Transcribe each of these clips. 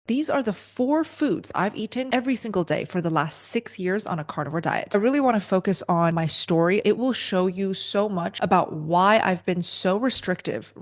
These are the 4 foods I've eaten every single day for the last 6 years on a carnivore diet. I really want to focus on my story. It will show you so much about why I've been so restrictive.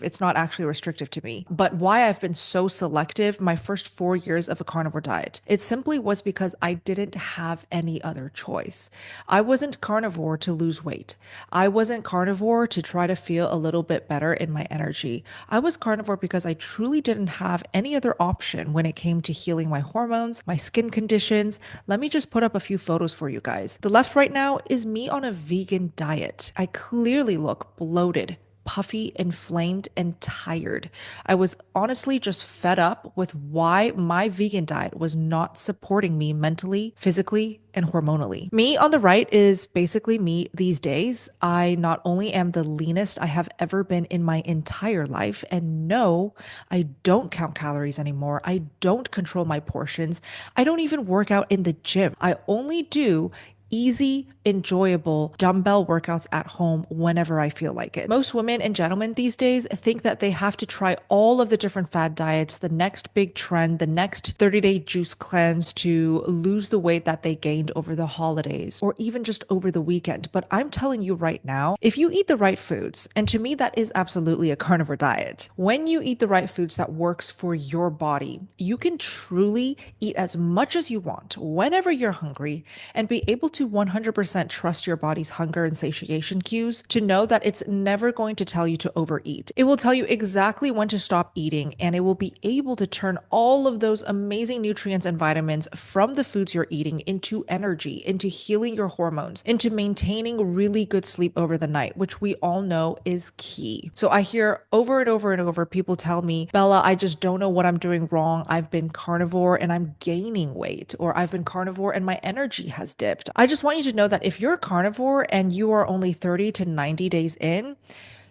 It's not actually restrictive to me, but why I've been so selective my first 4 years of a carnivore diet. It simply was because I didn't have any other choice. I wasn't carnivore to lose weight. I wasn't carnivore to try to feel a little bit better in my energy. I was carnivore because I truly didn't have any other option when it came to healing my hormones, my skin conditions. Let me just put up a few photos for you guys. The left right now is me on a vegan diet. I clearly look bloated, puffy, inflamed, and tired. I was honestly just fed up with why my vegan diet was not supporting me mentally, physically, and hormonally. Me on the right is basically me these days. I not only am the leanest I have ever been in my entire life, and no, I don't count calories anymore. I don't control my portions. I don't even work out in the gym. I only do easy, enjoyable dumbbell workouts at home whenever I feel like it. Most women and gentlemen these days think that they have to try all of the different fad diets, the next big trend, the next 30-day juice cleanse to lose the weight that they gained over the holidays or even just over the weekend. But I'm telling you right now, if you eat the right foods, and to me, that is absolutely a carnivore diet. When you eat the right foods that works for your body, you can truly eat as much as you want whenever you're hungry and be able to 100% trust your body's hunger and satiation cues to know that it's never going to tell you to overeat. It will tell you exactly when to stop eating, and it will be able to turn all of those amazing nutrients and vitamins from the foods you're eating into energy, into healing your hormones, into maintaining really good sleep over the night, which we all know is key. So I hear over and over and over people tell me, Bella, I just don't know what I'm doing wrong. I've been carnivore and I'm gaining weight, or I've been carnivore and my energy has dipped. I just want you to know that if you're a carnivore and you are only 30 to 90 days in,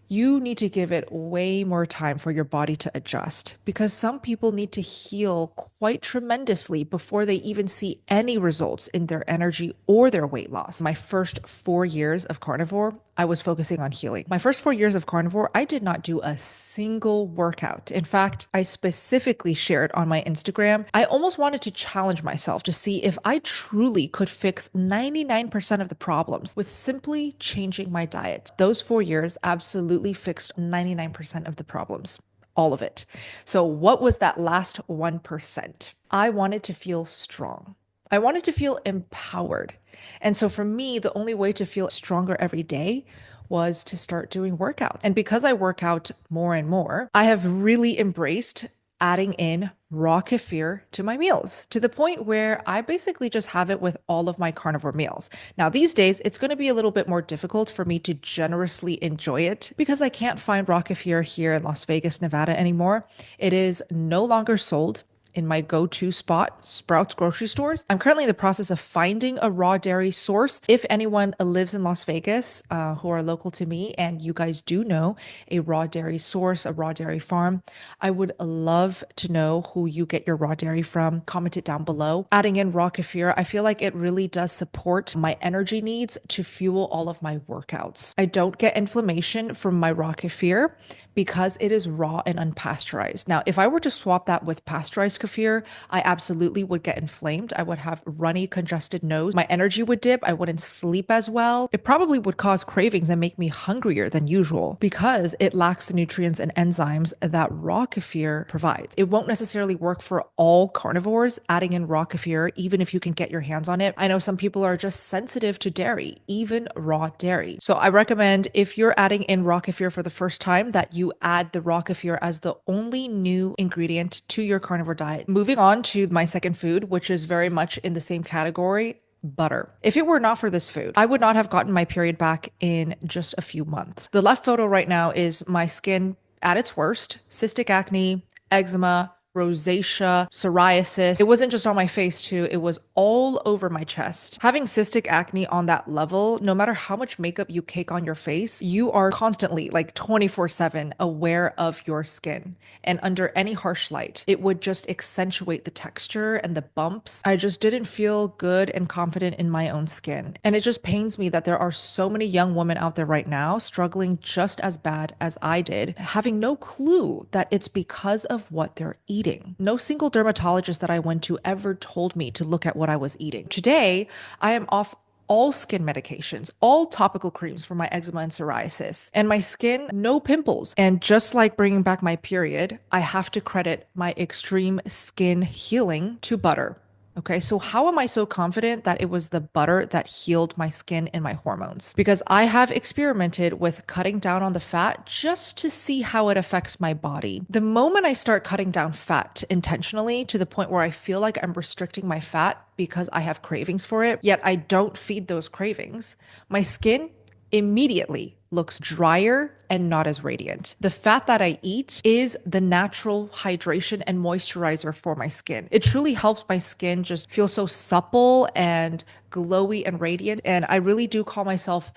you need to give it way more time for your body to adjust, because some people need to heal quite tremendously before they even see any results in their energy or their weight loss. My first 4 years of carnivore, I was focusing on healing. My first 4 years of carnivore, I did not do a single workout. In fact, I specifically shared on my Instagram, I almost wanted to challenge myself to see if I truly could fix 99% of the problems with simply changing my diet. Those 4 years absolutely fixed 99% of the problems. All of it. So, what was that last 1%? I wanted to feel strong. I wanted to feel empowered. And so for me, the only way to feel stronger every day was to start doing workouts. And because I work out more and more, I have really embraced adding in raw kefir to my meals, to the point where I basically just have it with all of my carnivore meals. Now, these days, it's going to be a little bit more difficult for me to generously enjoy it because I can't find raw kefir here in Las Vegas, Nevada anymore. It is no longer sold in my go-to spot, Sprouts grocery stores. I'm currently in the process of finding a raw dairy source. If anyone lives in Las Vegas who are local to me and you guys do know a raw dairy source, a raw dairy farm, I would love to know who you get your raw dairy from. Comment it down below. Adding in raw kefir, I feel like it really does support my energy needs to fuel all of my workouts. I don't get inflammation from my raw kefir because it is raw and unpasteurized. Now, if I were to swap that with pasteurized kefir, I absolutely would get inflamed. I would have runny, congested nose. My energy would dip. I wouldn't sleep as well. It probably would cause cravings and make me hungrier than usual because it lacks the nutrients and enzymes that raw kefir provides. It won't necessarily work for all carnivores, adding in raw kefir, even if you can get your hands on it. I know some people are just sensitive to dairy, even raw dairy. So I recommend, if you're adding in raw kefir for the first time, that you add the raw kefir as the only new ingredient to your carnivore diet. Moving on to my second food, which is very much in the same category, butter. If it were not for this food, I would not have gotten my period back in just a few months. The left photo right now is my skin at its worst: cystic acne, eczema, rosacea, psoriasis. It wasn't just on my face too, it was all over my chest. Having cystic acne on that level, no matter how much makeup you cake on your face, you are constantly like 24/7 aware of your skin. And under any harsh light, it would just accentuate the texture and the bumps. I just didn't feel good and confident in my own skin. And it just pains me that there are so many young women out there right now struggling just as bad as I did, having no clue that it's because of what they're eating. No single dermatologist that I went to ever told me to look at what I was eating. Today, I am off all skin medications, all topical creams for my eczema and psoriasis, and my skin, no pimples. And just like bringing back my period, I have to credit my extreme skin healing to butter. Okay, so how am I so confident that it was the butter that healed my skin and my hormones? Because I have experimented with cutting down on the fat just to see how it affects my body. The moment I start cutting down fat intentionally to the point where I feel like I'm restricting my fat because I have cravings for it, yet I don't feed those cravings, my skin immediately looks drier and not as radiant. The fat that I eat is the natural hydration and moisturizer for my skin. It truly helps my skin just feel so supple and glowy and radiant. And I really do call myself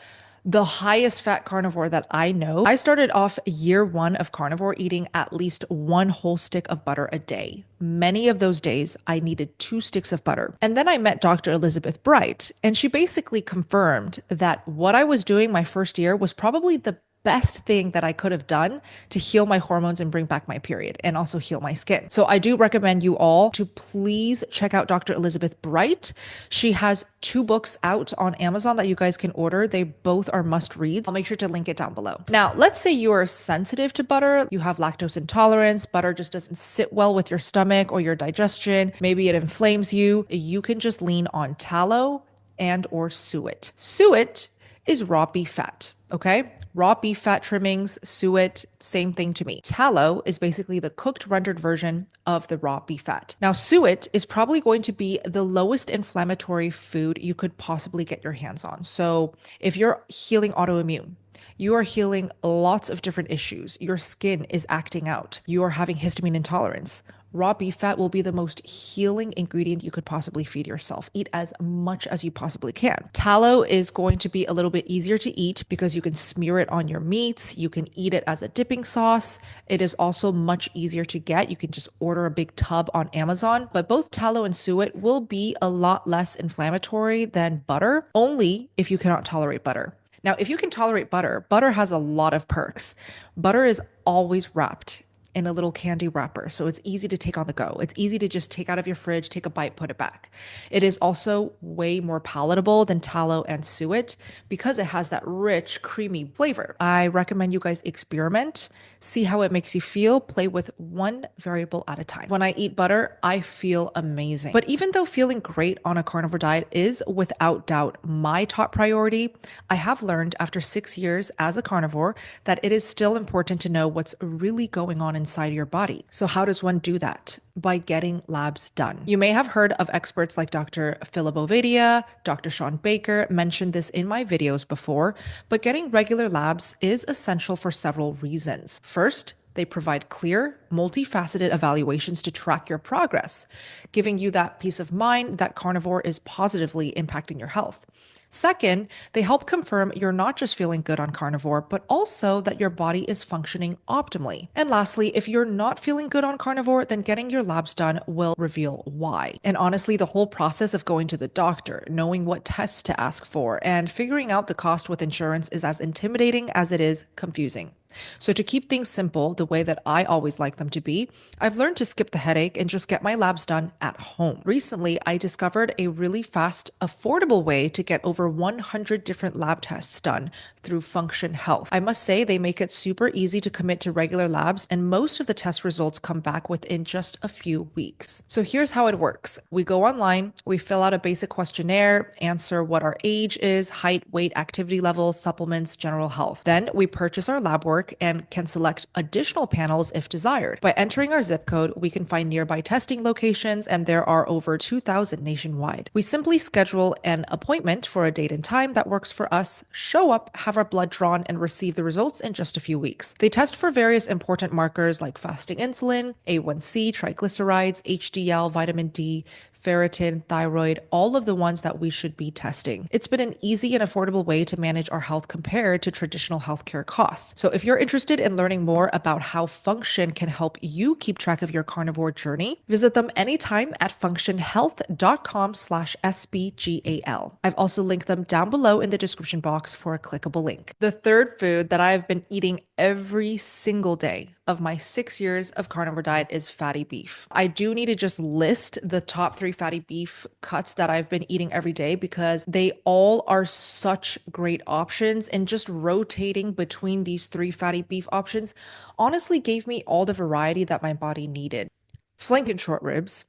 the highest fat carnivore that I know. I started off year one of carnivore eating at least one whole stick of butter a day. Many of those days, I needed 2 sticks of butter. And then I met Dr. Elizabeth Bright, and she basically confirmed that what I was doing my first year was probably the best thing that I could have done to heal my hormones and bring back my period and also heal my skin. So I do recommend you all to please check out Dr. Elizabeth Bright. She has 2 books out on Amazon that you guys can order. They both are must reads. I'll make sure to link it down below. Now, let's say you are sensitive to butter, you have lactose intolerance, butter just doesn't sit well with your stomach or your digestion. Maybe it inflames you. You can just lean on tallow and or suet. Suet is raw beef fat. Okay. Raw beef fat trimmings, suet, same thing to me. Tallow is basically the cooked rendered version of the raw beef fat. Now, suet is probably going to be the lowest inflammatory food you could possibly get your hands on. So if you're healing autoimmune, you are healing lots of different issues. Your skin is acting out. You are having histamine intolerance. Raw beef fat will be the most healing ingredient you could possibly feed yourself. Eat as much as you possibly can. Tallow is going to be a little bit easier to eat because you can smear it on your meats. You can eat it as a dipping sauce. It is also much easier to get. You can just order a big tub on Amazon. But both tallow and suet will be a lot less inflammatory than butter, only if you cannot tolerate butter. Now, if you can tolerate butter, butter has a lot of perks. Butter is always wrapped in a little candy wrapper, so it's easy to take on the go. It's easy to just take out of your fridge, take a bite, put it back. It is also way more palatable than tallow and suet because it has that rich, creamy flavor. I recommend you guys experiment, see how it makes you feel, play with one variable at a time. When I eat butter, I feel amazing. But even though feeling great on a carnivore diet is without doubt my top priority, I have learned after 6 years as a carnivore that it is still important to know what's really going on inside your body. So how does one do that? By getting labs done. You may have heard of experts like Dr. Philip Ovadia, Dr. Sean Baker mentioned this in my videos before, but getting regular labs is essential for several reasons. First, they provide clear, multifaceted evaluations to track your progress, giving you that peace of mind that carnivore is positively impacting your health. Second, they help confirm you're not just feeling good on carnivore, but also that your body is functioning optimally. And lastly, if you're not feeling good on carnivore, then getting your labs done will reveal why. And honestly, the whole process of going to the doctor, knowing what tests to ask for, and figuring out the cost with insurance is as intimidating as it is confusing. So to keep things simple, the way that I always like them to be, I've learned to skip the headache and just get my labs done at home. Recently, I discovered a really fast, affordable way to get over 100 different lab tests done through Function Health. I must say they make it super easy to commit to regular labs, and most of the test results come back within just a few weeks. So here's how it works. We go online, we fill out a basic questionnaire, answer what our age is, height, weight, activity level, supplements, general health. Then we purchase our lab work and can select additional panels if desired. By entering our zip code, we can find nearby testing locations, and there are over 2,000 nationwide. We simply schedule an appointment for a date and time that works for us, show up, have our blood drawn, and receive the results in just a few weeks. They test for various important markers like fasting insulin, A1C, triglycerides, HDL, vitamin D, ferritin, thyroid, all of the ones that we should be testing. It's been an easy and affordable way to manage our health compared to traditional healthcare costs. So if you're interested in learning more about how Function can help you keep track of your carnivore journey, visit them anytime at functionhealth.com/SBGAL. I've also linked them down below in the description box for a clickable link. The third food that I've been eating every single day of my 6 years of carnivore diet is fatty beef. I do need to just list the top 3 fatty beef cuts that I've been eating every day because they all are such great options, and just rotating between these 3 fatty beef options honestly gave me all the variety that my body needed. Flank and short ribs,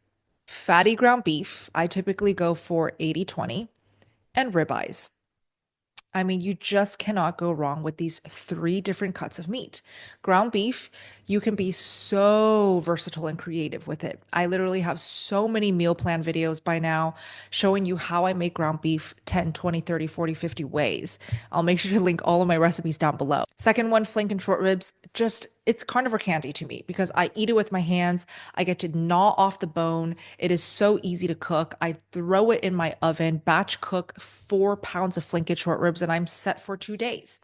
fatty ground beef, I typically go for 80-20, and ribeyes. I mean, you just cannot go wrong with these 3 different cuts of meat. Ground beef, you can be so versatile and creative with it. I literally have so many meal plan videos by now showing you how I make ground beef 10, 20, 30, 40, 50 ways. I'll make sure to link all of my recipes down below. Second one, flank and short ribs, it's carnivore candy to me because I eat it with my hands. I get to gnaw off the bone. It is so easy to cook. I throw it in my oven, batch cook 4 pounds of flank and short ribs, and I'm set for 2 days.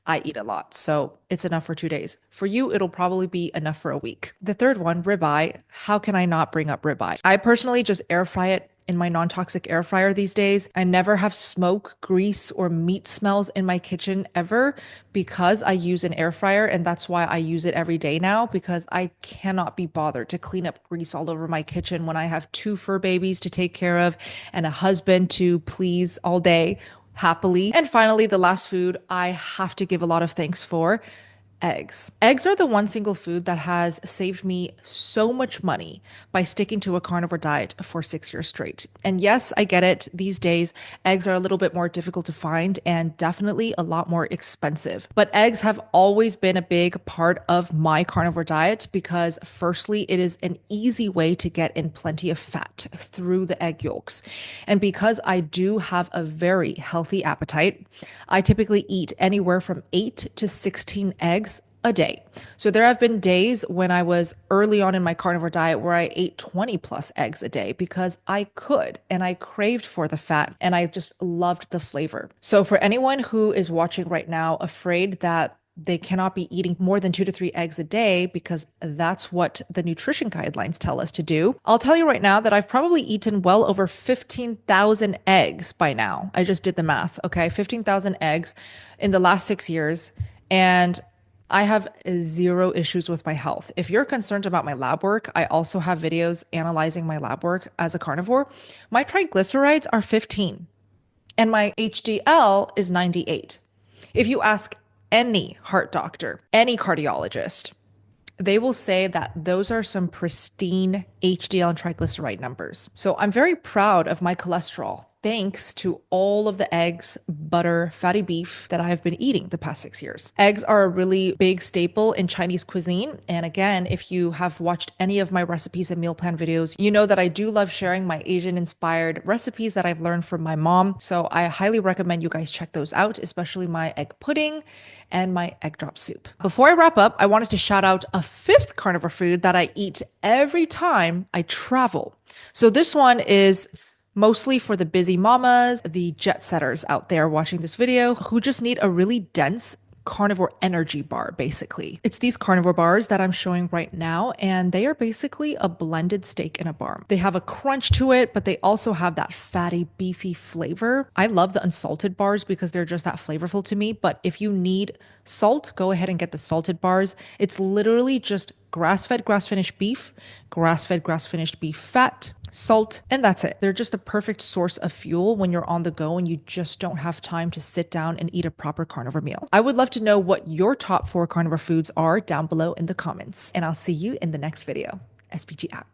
I eat a lot, so it's enough for 2 days. For you, it'll probably be enough for a week. The third one, ribeye. How can I not bring up ribeye? I personally just air fry it in my non-toxic air fryer these days. I never have smoke, grease, or meat smells in my kitchen ever because I use an air fryer, and that's why I use it every day now, because I cannot be bothered to clean up grease all over my kitchen when I have 2 fur babies to take care of and a husband to please all day happily. And finally, the last food I have to give a lot of thanks for, eggs. Eggs are the one single food that has saved me so much money by sticking to a carnivore diet for 6 years straight. And yes, I get it. These days, eggs are a little bit more difficult to find and definitely a lot more expensive. But eggs have always been a big part of my carnivore diet because firstly, it is an easy way to get in plenty of fat through the egg yolks. And because I do have a very healthy appetite, I typically eat anywhere from 8 to 16 eggs a day. So there have been days when I was early on in my carnivore diet where I ate 20 plus eggs a day because I could, and I craved for the fat, and I just loved the flavor. So for anyone who is watching right now afraid that they cannot be eating more than 2 to 3 eggs a day because that's what the nutrition guidelines tell us to do, I'll tell you right now that I've probably eaten well over 15,000 eggs by now. I just did the math, okay? 15,000 eggs in the last 6 years. And I have 0 issues with my health. If you're concerned about my lab work, I also have videos analyzing my lab work as a carnivore. My triglycerides are 15 and my HDL is 98. If you ask any heart doctor, any cardiologist, they will say that those are some pristine HDL and triglyceride numbers. So I'm very proud of my cholesterol, thanks to all of the eggs, butter, fatty beef that I have been eating the past 6 years. Eggs are a really big staple in Chinese cuisine. And again, if you have watched any of my recipes and meal plan videos, you know that I do love sharing my Asian-inspired recipes that I've learned from my mom. So I highly recommend you guys check those out, especially my egg pudding and my egg drop soup. Before I wrap up, I wanted to shout out a 5th carnivore food that I eat every time I travel. So this one is mostly for the busy mamas, the jet setters out there watching this video who just need a really dense carnivore energy bar, basically. It's these carnivore bars that I'm showing right now, and they are basically a blended steak in a bar. They have a crunch to it, but they also have that fatty, beefy flavor. I love the unsalted bars because they're just that flavorful to me, but if you need salt, go ahead and get the salted bars. It's literally just grass-fed, grass-finished beef, grass-fed, grass-finished beef fat, salt, and that's it. They're just the perfect source of fuel when you're on the go and you just don't have time to sit down and eat a proper carnivore meal. I would love to know what your top 4 carnivore foods are down below in the comments, and I'll see you in the next video. SPG out.